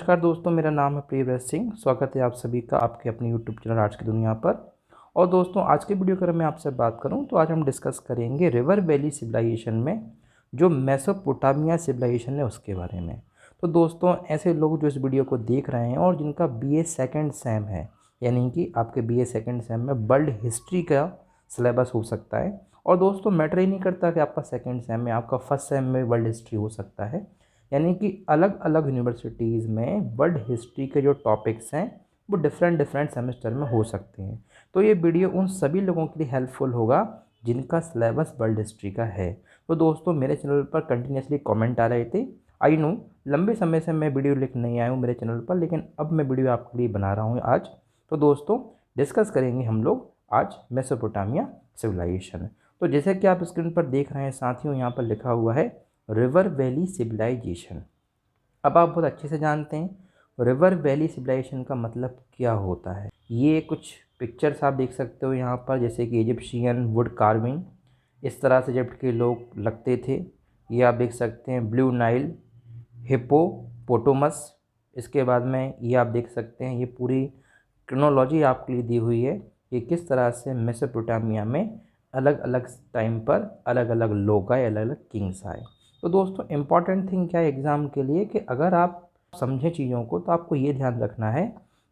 नमस्कार दोस्तों, मेरा नाम है प्रियव्रत सिंह। स्वागत है आप सभी का आपके अपने यूट्यूब चैनल आज की दुनिया पर। और दोस्तों, आज के वीडियो अगर मैं आपसे बात करूं तो आज हम डिस्कस करेंगे रिवर वैली सिविलाइजेशन में जो मेसोपोटामिया सिविलाइजेशन है उसके बारे में। तो दोस्तों, ऐसे लोग जो इस वीडियो को देख रहे हैं और जिनका BA सेकेंड सेम है, यानी कि आपके BA सेकेंड सेम में वर्ल्ड हिस्ट्री का सिलेबस हो सकता है। और दोस्तों, मैटर ही नहीं करता कि आपका सेकेंड सेम में, आपका फर्स्ट सेम में वर्ल्ड हिस्ट्री हो सकता है। यानी कि अलग अलग यूनिवर्सिटीज़ में वर्ल्ड हिस्ट्री के जो टॉपिक्स हैं वो डिफरेंट डिफरेंट सेमेस्टर में हो सकते हैं। तो ये वीडियो उन सभी लोगों के लिए हेल्पफुल होगा जिनका सिलेबस वर्ल्ड हिस्ट्री का है। तो दोस्तों, मेरे चैनल पर कंटिन्यूसली कमेंट आ रहे थे। आई नो लंबे समय से मैं वीडियो लेकर नहीं आया हूँ मेरे चैनल पर, लेकिन अब मैं वीडियो आपके लिए बना रहा हूँ आज। तो दोस्तों, डिस्कस करेंगे हम लोग आज मेसोपोटामिया सिविलाइजेशन। तो जैसे कि आप स्क्रीन पर देख रहे हैं साथियों, यहाँ पर लिखा हुआ है रिवर वैली सिविलाइजेशन। अब आप बहुत अच्छे से जानते हैं रिवर वैली सिविलाइजेशन का मतलब क्या होता है। ये कुछ पिक्चर्स आप देख सकते हो यहाँ पर, जैसे कि इजिप्शियन वुड कार्विंग, इस तरह से इजिप्ट के लोग लगते थे। ये आप देख सकते हैं ब्लू नाइल, हिप्पोपोटामस। इसके बाद में ये आप देख सकते हैं, ये पूरी क्रोनोलॉजी आपके लिए दी हुई है कि किस तरह से मेसोपोटामिया में अलग अलग टाइम पर अलग अलग लोग आए, अलग अलग किंग्स आए। तो दोस्तों, इम्पॉर्टेंट थिंग क्या है एग्ज़ाम के लिए कि अगर आप समझें चीज़ों को तो आपको ये ध्यान रखना है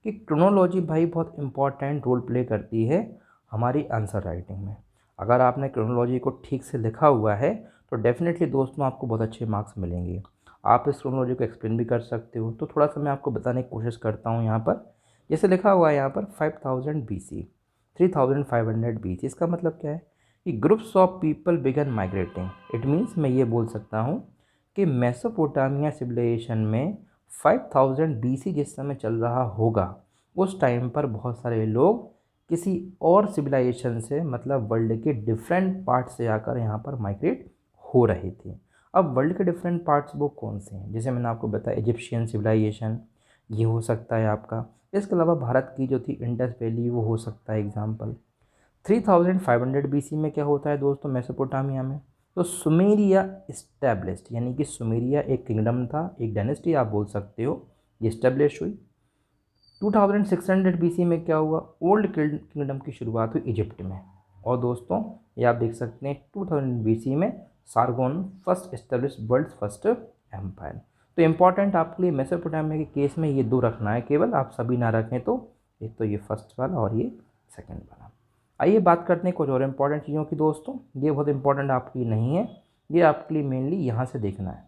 कि क्रोनोलॉजी भाई बहुत इंपॉर्टेंट रोल प्ले करती है हमारी आंसर राइटिंग में। अगर आपने क्रोनोलॉजी को ठीक से लिखा हुआ है तो डेफिनेटली दोस्तों आपको बहुत अच्छे मार्क्स मिलेंगे। आप इस क्रोनोलॉजी को एक्सप्लेन भी कर सकते हो। तो थोड़ा सा मैं आपको बताने की कोशिश करता हूँ। यहाँ पर जैसे लिखा हुआ है यहाँ पर 5000 BC, 3500 BC। इसका मतलब क्या है कि groups of people began migrating. It means मैं ये बोल सकता हूँ कि मेसोपोटामिया सिविलाइजेशन में 5000 BC जिस समय चल रहा होगा उस टाइम पर बहुत सारे लोग किसी और सिविलाइजेशन से, मतलब वर्ल्ड के डिफरेंट पार्ट से आकर यहाँ पर माइग्रेट हो रहे थे। अब वर्ल्ड के डिफरेंट पार्ट्स वो कौन से हैं, जैसे मैंने आपको बताया इजिप्शियन सिविलाइजेशन, ये हो सकता है आपका। इसके अलावा भारत की जो थी इंडस वैली, वो हो सकता है एग्जाम्पल। 3500 BC में क्या होता है दोस्तों मेसोपोटामिया में, तो सुमेरिया इस्टेब्लिश्ड, यानी कि सुमेरिया एक किंगडम था, एक डायनेस्टी आप बोल सकते हो, ये इस्टेब्लिश हुई। 2600 BC में क्या हुआ, ओल्ड किंगडम की शुरुआत हुई इजिप्ट में। और दोस्तों, ये आप देख सकते हैं 2000 BC में Sargon first establish world first empire. तो इम्पॉर्टेंट आपके लिए मेसोपोटामिया के केस में ये दो रखना है केवल, आप सभी ना रखें तो। एक तो ये फर्स्ट वाला और ये सेकेंड वाला। आइए बात करते हैं कुछ और इम्पॉर्टेंट चीज़ों की दोस्तों। ये बहुत इंपॉर्टेंट आपके लिए नहीं है, ये आपके लिए मेनली यहाँ से देखना है।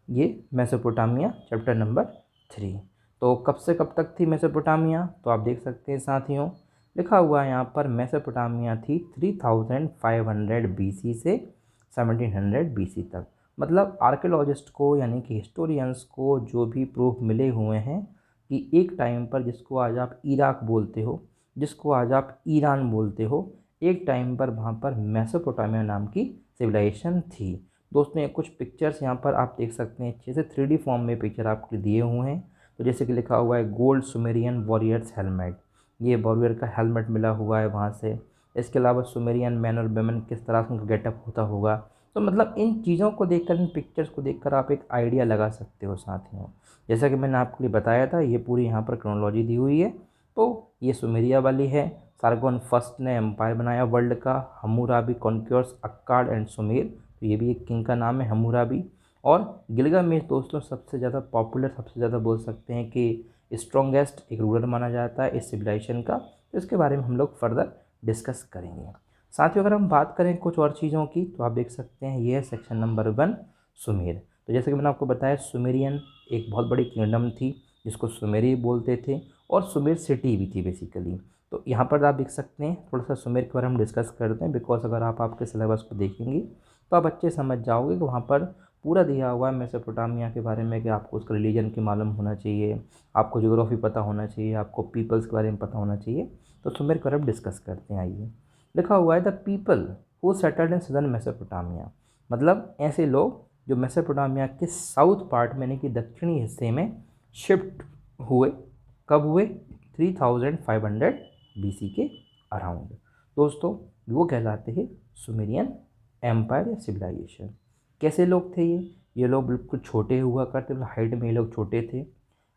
ये मेसोपोटामिया चैप्टर नंबर 3। तो कब से कब तक थी मेसोपोटामिया, तो आप देख सकते हैं साथियों, लिखा हुआ है यहाँ पर मेसोपोटामिया थी 3500 BC से 1700 BC तक। मतलब आर्कियोलॉजिस्ट को, यानी कि हिस्टोरियंस को जो भी प्रूफ मिले हुए हैं कि एक टाइम पर, जिसको आज आप इराक बोलते हो, जिसको आज आप ईरान बोलते हो, एक टाइम पर वहाँ पर मेसोपोटामिया नाम की सिविलाइजेशन थी। दोस्तों, ये कुछ पिक्चर्स यहाँ पर आप देख सकते हैं, अच्छे से 3D फॉर्म में पिक्चर आपके दिए हुए हैं। तो जैसे कि लिखा हुआ है गोल्ड सुमेरियन वॉरियर्स हेलमेट, ये वॉरियर का हेलमेट मिला हुआ है वहाँ से। इसके अलावा सुमेरियन मैन और वेमेन किस तरह से उनका गेटअप होता होगा। तो मतलब इन चीज़ों को देखकर, इन पिक्चर्स को देखकर आप एक आइडिया लगा सकते हो साथियों। जैसा कि मैंने आपके लिए बताया था, ये पूरी यहाँ पर क्रोनोलॉजी दी हुई है। तो ये सुमेरिया वाली है, सारगोन फर्स्ट ने एम्पायर बनाया वर्ल्ड का, हम्मुराबी कॉन्क्योर्स अक्काड एंड सुमेर, तो ये भी एक किंग का नाम है हम्मुराबी। और गिलगामेश दोस्तों सबसे ज़्यादा पॉपुलर, सबसे ज़्यादा बोल सकते हैं कि स्ट्रॉन्गेस्ट एक रूलर माना जाता है इस सिविलाइजेशन का। तो इसके बारे में हम लोग फर्दर डिस्कस करेंगे साथियों। अगर हम बात करें कुछ और चीज़ों की तो आप देख सकते हैं, ये है सेक्शन नंबर 1 सुमेर। तो जैसे कि मैंने आपको बताया, सुमेरियन एक बहुत बड़ी किंगडम थी जिसको सुमेरी बोलते थे, और सुमेर सिटी भी थी बेसिकली। तो यहाँ पर आप देख सकते हैं, थोड़ा सा सुमेर के बारे में डिस्कस करते हैं, बिकॉज अगर आप आपके सिलेबस को देखेंगे तो आप अच्छे समझ जाओगे कि वहाँ पर पूरा दिया हुआ है मेसोपोटामिया के बारे में कि आपको उसका रिलीजन के मालूम होना चाहिए, आपको ज्योग्राफी पता होना चाहिए, आपको पीपल्स के बारे में पता होना चाहिए। तो सुमेर के बारे में डिस्कस करते हैं। आइए, लिखा हुआ है the people who settled in southern Mesopotamia, मतलब ऐसे लोग जो मेसोपोटामिया के साउथ पार्ट में, यानी कि दक्षिणी हिस्से में शिफ्ट हुए। कब हुए, 3500 BC के अराउंड। दोस्तों, वो कहलाते हैं सुमेरियन एम्पायर या सिविलाइजेशन। कैसे लोग थे ये लोग बिल्कुल छोटे हुआ करते, मतलब हाइट में ये लोग छोटे थे,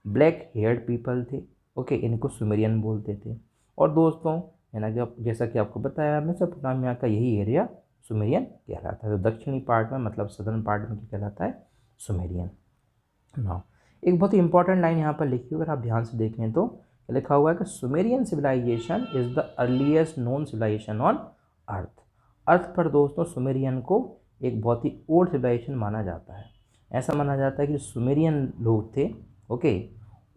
ब्लैक हेयर्ड पीपल थे। ओके, इनको सुमेरियन बोलते थे। और दोस्तों है ना, जब जैसा कि आपको बताया, मेसोपोटामिया का यही एरिया सुमेरियन कहलाता है। तो दक्षिणी पार्ट में, मतलब सदर्न पार्ट में क्या कहलाता है? सुमेरियन। नाउ एक बहुत ही इंपॉर्टेंट लाइन यहाँ पर लिखी हुई, अगर आप ध्यान से देखें तो लिखा हुआ है कि Sumerian civilisation is the earliest known civilisation on earth. Earth पर दोस्तों सुमेरियन को एक बहुत ही ओल्ड सिविलाइजेशन माना जाता है। ऐसा माना जाता है कि सुमेरियन लोग थे, ओके,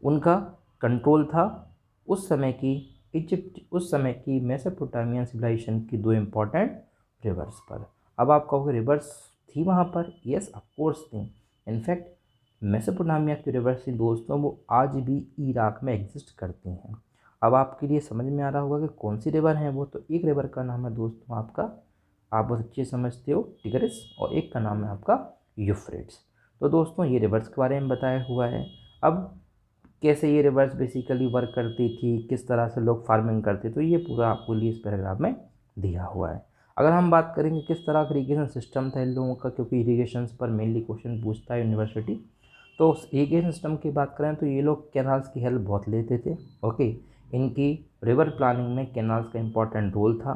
उनका कंट्रोल था उस समय की इजिप्ट, उस समय की मेसोपोटामियन सिविलाइजेशन की दो इम्पॉर्टेंट रिवर्स पर। अब आप कहोगे रिवर्स थी वहाँ पर? यस, ऑफ कोर्स थी। इनफैक्ट मेसोपोटामिया की रिवर्स थी दोस्तों, वो आज भी इराक में एग्जिस्ट करती हैं। अब आपके लिए समझ में आ रहा होगा कि कौन सी रिवर है वो। तो एक रिवर का नाम है दोस्तों आपका, आप बहुत अच्छे समझते हो, टिग्रिस, और एक का नाम है आपका यूफ्रेट्स। तो दोस्तों ये रिवर्स के बारे में बताया हुआ है। अब कैसे ये रिवर्स बेसिकली वर्क करती थी, किस तरह से लोग फार्मिंग करते, तो ये पूरा आपको लिए इस पैराग्राफ में दिया हुआ है। अगर हम बात करेंगे किस तरह का इरीगेशन सिस्टम था इन लोगों का, क्योंकि इरीगेशन पर मेनली क्वेश्चन पूछता है यूनिवर्सिटी, तो उस इरीगेशन सिस्टम की बात करें तो ये लोग कैनाल्स की हेल्प बहुत लेते थे। ओके, इनकी रिवर प्लानिंग में कैनाल्स का इम्पोर्टेंट रोल था।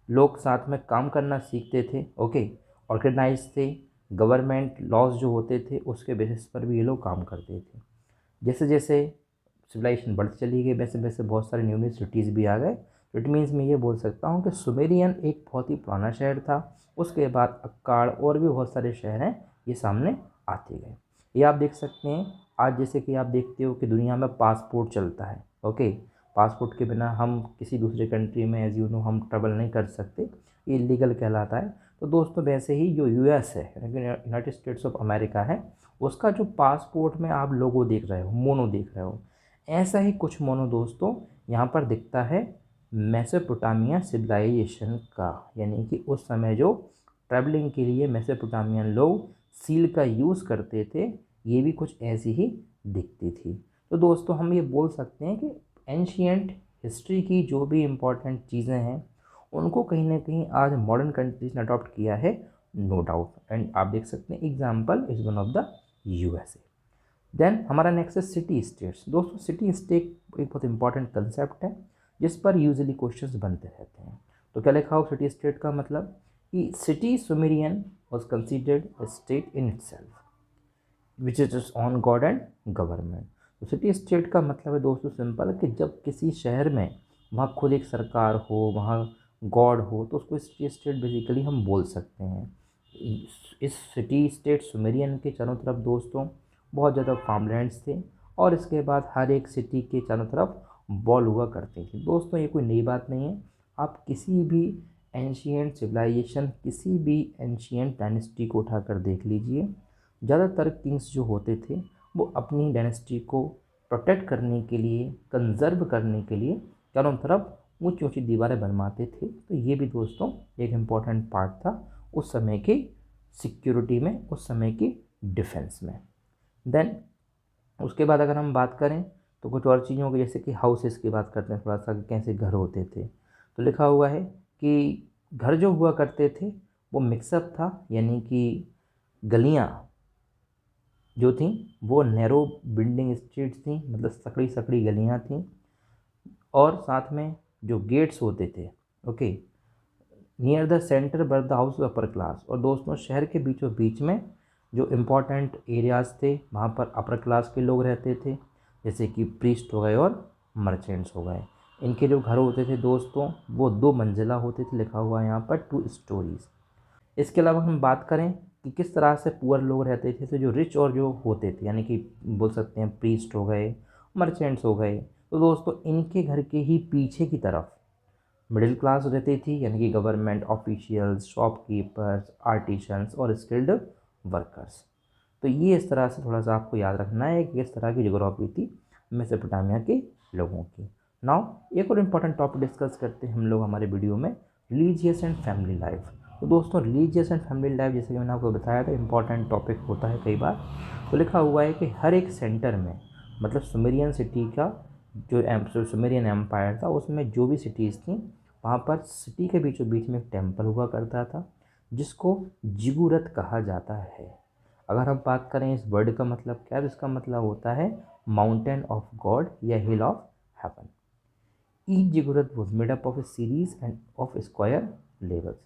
लोग साथ में काम करना सीखते थे, ओके, ऑर्गेनाइज थे, गवर्नमेंट लॉज जो होते थे उसके बेसिस पर भी ये लोग काम करते थे। जैसे जैसे सिविलाइजेशन बढ़ती चली गई वैसे वैसे बहुत सारे न्यू सिटीज़ भी आ गए। तो इट मीन्स मैं ये बोल सकता हूँ कि सुमेरियन एक बहुत ही पुराना शहर था। उसके बाद अक्काड़ और भी बहुत सारे शहर हैं ये सामने आते गए। ये आप देख सकते हैं आज, जैसे कि आप देखते हो कि दुनिया में पासपोर्ट चलता है। ओके, पासपोर्ट के बिना हम किसी दूसरे कंट्री में एज यू नो हम ट्रैवल नहीं कर सकते, ये इलीगल कहलाता है। तो दोस्तों वैसे ही जो यूएस है, यूनाइटेड स्टेट्स ऑफ अमेरिका है, उसका जो पासपोर्ट में आप लोगो देख रहे हो, मोनो देख रहे हो, ऐसा ही कुछ मोनो दोस्तों यहाँ पर दिखता है मेसोपोटामिया सिविलाइजेशन का। यानी कि उस समय जो ट्रैवलिंग के लिए मेसोपोटामियन लोग सील का यूज़ करते थे, ये भी कुछ ऐसी ही दिखती थी। तो दोस्तों हम ये बोल सकते हैं कि एंशियंट हिस्ट्री की जो भी इम्पोर्टेंट चीज़ें हैं उनको कहीं ना कहीं आज मॉडर्न कंट्रीज ने अडॉप्ट किया है, नो डाउट। एंड आप देख सकते हैं example is one of the USA. Then हमारा नेक्स्ट है सिटी स्टेट्स। दोस्तों सिटी स्टेट एक बहुत इंपॉर्टेंट कंसेप्ट है जिस पर यूजुअली क्वेश्चंस बनते रहते हैं। तो क्या लिखा हो सिटी स्टेट का मतलब कि city Sumerian was considered a state in itself which is it's on God and government. तो सिटी स्टेट का मतलब है दोस्तों सिंपल है कि जब किसी शहर में वहाँ खुद एक सरकार हो, वहाँ गॉड हो, तो उसको सिटी स्टेट बेसिकली हम बोल सकते हैं। इस सिटी स्टेट सुमेरियन के चारों तरफ दोस्तों बहुत ज़्यादा फार्मलैंड्स थे, और इसके बाद हर एक सिटी के चारों तरफ वॉल हुआ करते थे। दोस्तों ये कोई नई बात नहीं है, आप किसी भी एंशियंट सिविलाइजेशन, किसी भी एंशियंट डायनेस्टी को उठाकर देख लीजिए, ज़्यादातर किंग्स जो होते थे वो अपनी डायनेस्टी को प्रोटेक्ट करने के लिए, कंजर्व करने के लिए चारों तरफ ऊंची ऊंची दीवारें बनवाते थे। तो ये भी दोस्तों एक इम्पॉर्टेंट पार्ट था उस समय की सिक्योरिटी में, उस समय की डिफेंस में। देन उसके बाद अगर हम बात करें तो कुछ और चीज़ों की, जैसे कि हाउसेस की बात करते हैं थोड़ा सा, कैसे घर होते थे। तो लिखा हुआ है कि घर जो हुआ करते थे वो मिक्सअप था, यानी कि गलियाँ जो थीं वो नैरो बिल्डिंग स्ट्रीट्स थी, मतलब सकड़ी सकड़ी गलियाँ थीं, और साथ में जो गेट्स होते थे, ओके, नियर द सेंटर बर द हाउस अपर क्लास। और दोस्तों शहर के बीचों बीच में जो इम्पोर्टेंट एरियाज़ थे वहाँ पर अपर क्लास के लोग रहते थे, जैसे कि प्रीस्ट हो गए और मर्चेंट्स हो गए। इनके जो घर होते थे दोस्तों वो 2 मंजिला होते थे, लिखा हुआ है यहाँ पर 2 स्टोरीज। इसके अलावा हम बात करें कि किस तरह से पुअर लोग रहते थे, तो जो रिच और जो होते थे, यानी कि बोल सकते हैं प्रीस्ट हो गए, मर्चेंट्स हो गए, तो दोस्तों इनके घर के ही पीछे की तरफ मिडिल क्लास रहती थी, यानी कि गवर्नमेंट ऑफिशियल्स, शॉपकीपर्स, आर्टिशंस और स्किल्ड वर्कर्स। तो ये इस तरह से थोड़ा सा आपको याद रखना है कि किस तरह की ज्योग्राफी थी मेसोपोटामिया के लोगों की। नाउ एक और इम्पॉर्टेंट टॉपिक डिस्कस करते हैं हम लोग हमारे वीडियो में, रिलीजियस एंड फैमिली लाइफ। तो दोस्तों रिलीजियस एंड फैमिली लाइफ जैसे कि मैंने आपको बताया था इम्पॉर्टेंट टॉपिक होता है कई बार। तो लिखा हुआ है कि हर एक सेंटर में, मतलब सुमेरियन सिटी का जो सुमेरियन एम्पायर था उसमें जो भी सिटीज़ थी वहाँ पर सिटी के बीचों बीच में एक टेम्पल हुआ करता था जिसको जिगुरत कहा जाता है। अगर हम बात करें इस वर्ड का मतलब क्या है, तो इसका मतलब होता है माउंटेन ऑफ गॉड या hill of heaven. Each ziggurat was made up of a series and of square levels.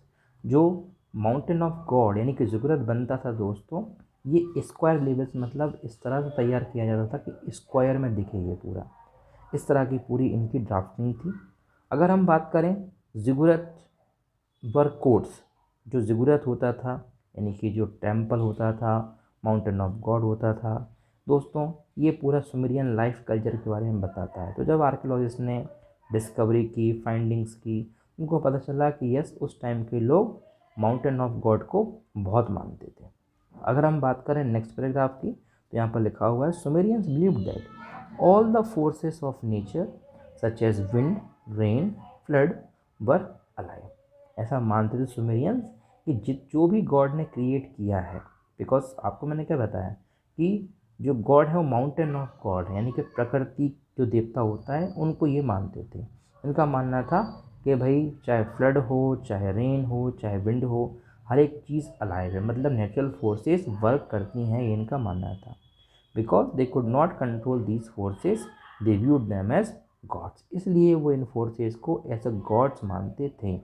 जो माउंटेन ऑफ गॉड यानी कि जिगुरत बनता था दोस्तों, ये स्क्वायर लेवल्स मतलब इस तरह से तैयार किया जाता था कि स्क्वायर में दिखे ये पूरा, इस तरह की पूरी इनकी ड्राफ्टिंग थी। अगर हम बात करें जिगुरत वर कोड्स, जो जिगुरत होता था यानी कि जो टेम्पल होता था, माउंटेन ऑफ गॉड होता था दोस्तों, ये पूरा सुमेरियन लाइफ कल्चर के बारे में बताता है। तो जब आर्कियोलॉजिस्ट ने डिस्कवरी की, फाइंडिंग्स की, उनको पता चला कि यस, उस टाइम के लोग माउंटेन ऑफ गॉड को बहुत मानते थे। अगर हम बात करें नेक्स्ट पैराग्राफ की, तो यहाँ पर लिखा हुआ है Sumerians believed that all the forces of nature such as wind, rain, flood were alive. ऐसा मानते थे सुमेरियंस कि जो भी गॉड ने क्रिएट किया है, बिकॉज आपको मैंने क्या बताया कि जो गॉड है वो माउंटेन ऑफ गॉड है, यानी कि प्रकृति जो देवता होता है उनको ये मानते थे। इनका मानना था कि भाई चाहे फ्लड हो, चाहे रेन हो, चाहे विंड हो, हर एक चीज़ अलाइव है, मतलब नेचुरल फोर्सेस वर्क करती हैं, ये इनका मानना था। Because they could not control these forces, they viewed them as gods, इसलिए वो इन फोर्सेस को एज अ गॉड्स मानते थे।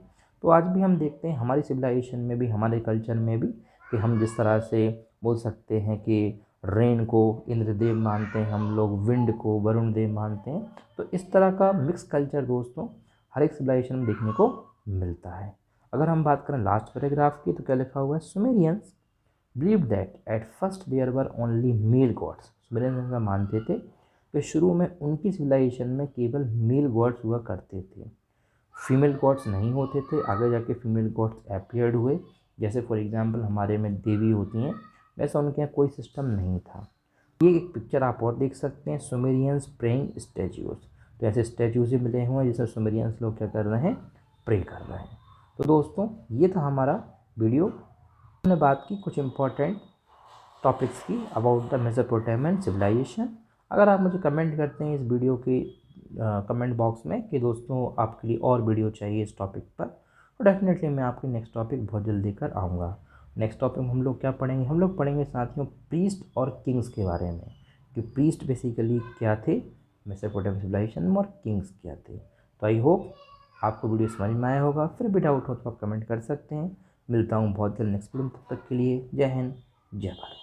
तो आज भी हम देखते हैं हमारी सिविलाइजेशन में भी, हमारे कल्चर में भी, कि हम जिस तरह से बोल सकते हैं कि रेन को इंद्रदेव मानते हैं हम लोग, विंड को वरुण देव मानते हैं। तो इस तरह का मिक्स कल्चर दोस्तों हर एक सिविलाइजेशन में देखने को मिलता है। अगर हम बात करें लास्ट पैराग्राफ की, तो क्या लिखा हुआ है, Sumerians believe that at first there were only male gods. Sumerians ऐसा मानते थे कि शुरू में उनकी सिविलाइजेशन में केवल मेल गॉड्स हुआ करते थे, फीमेल गॉड्स नहीं होते थे। आगे जाके फीमेल गॉड्स अपीयर्ड हुए, जैसे फॉर एग्जांपल हमारे में देवी होती हैं, वैसा उनके यहाँ कोई सिस्टम नहीं था। ये एक पिक्चर आप और देख सकते हैं, सुमेरियंस प्रेइंग स्टैच्यूज। तो ऐसे स्टैच्यूज ही मिले हुए हैं जिसमें सुमेरियंस लोग क्या कर रहे हैं, प्रे कर रहे हैं। तो दोस्तों ये था हमारा वीडियो, हमने बात की कुछ इंपॉर्टेंट टॉपिक्स की अबाउट द मेसोपोटामियन सिविलाइजेशन। अगर आप मुझे कमेंट करते हैं इस वीडियो के कमेंट बॉक्स में कि दोस्तों आपके लिए और वीडियो चाहिए इस टॉपिक पर, तो डेफिनेटली मैं आपकी नेक्स्ट टॉपिक बहुत जल्दी कर आऊँगा। नेक्स्ट टॉपिक में हम लोग क्या पढ़ेंगे, हम लोग पढ़ेंगे साथियों प्रीस्ट और किंग्स के बारे में, कि प्रीस्ट बेसिकली क्या थे मेसोपोटामियन सिविलाइजेशन में, और किंग्स क्या थे। तो आई होप आपको वीडियो समझ में आया होगा। फिर भी डाउट हो तो आप कमेंट कर सकते हैं। मिलता हूँ बहुत जल्द नेक्स्ट वीडियो, तब तक के लिए जय हिंद, जय भारत।